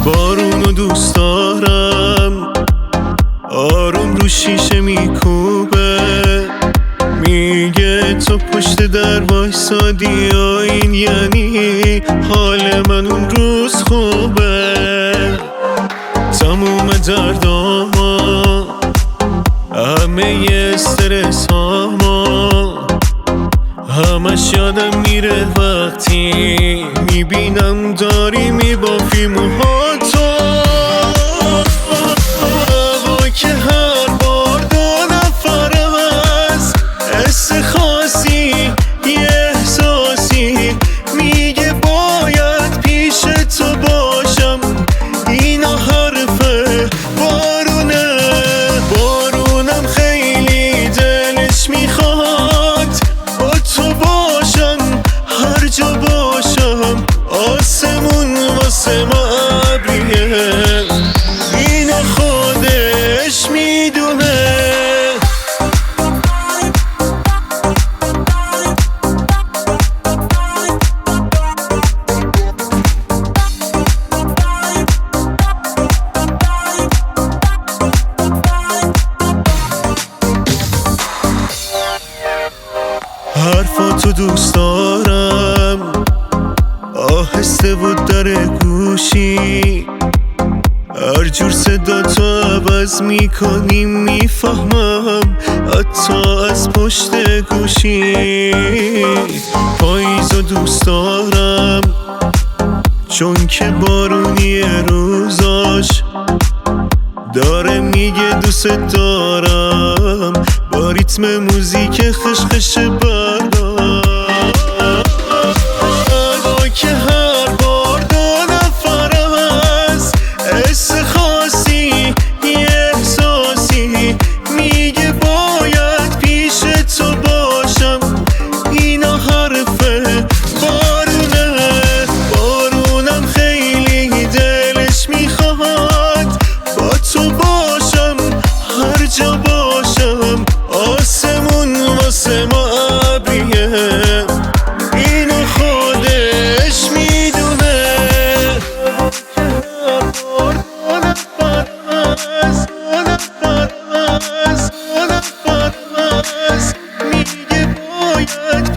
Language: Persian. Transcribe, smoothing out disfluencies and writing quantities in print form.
بارونو دوست دارم، آروم رو شیشه میکوبه، میگه تو پشت در وایسادی یا این یعنی حال من اون روز خوبه. تموم درداما، همه استرس هاما، همش یادم میره وقتی میبینم داری میبافی موهاتو. هوا که هر بار دو نفرم از حس خاصی یه احساسی میگه باید پیش تو باشم. اینا حرفه بارونه، بارونم خیلی دلش میخواد با تو باشم، هر جا باشم آسمون واسه ما ابریه، اینو خودش میدونه. حرفاتو دوست دارم، آهسته بود در گوشی، هر جور صدا تو عوض میکنی میفهمم حتی از پشت گوشی. پاییزو دوست دارم چون که بارونی روزاش داره میگه دوست دارم، با ریتم موزیک خشخش برام. هوا که هر بار دو نفرم از حس خاصی یه احساسی میگه باید پیش تو باشم. اینا حرفه بارونه، بارونم خیلی دلش میخواد با تو باشم، هر جا باشم آسمون واسه ما ابریه، اینو خودش میدونه. میگه باید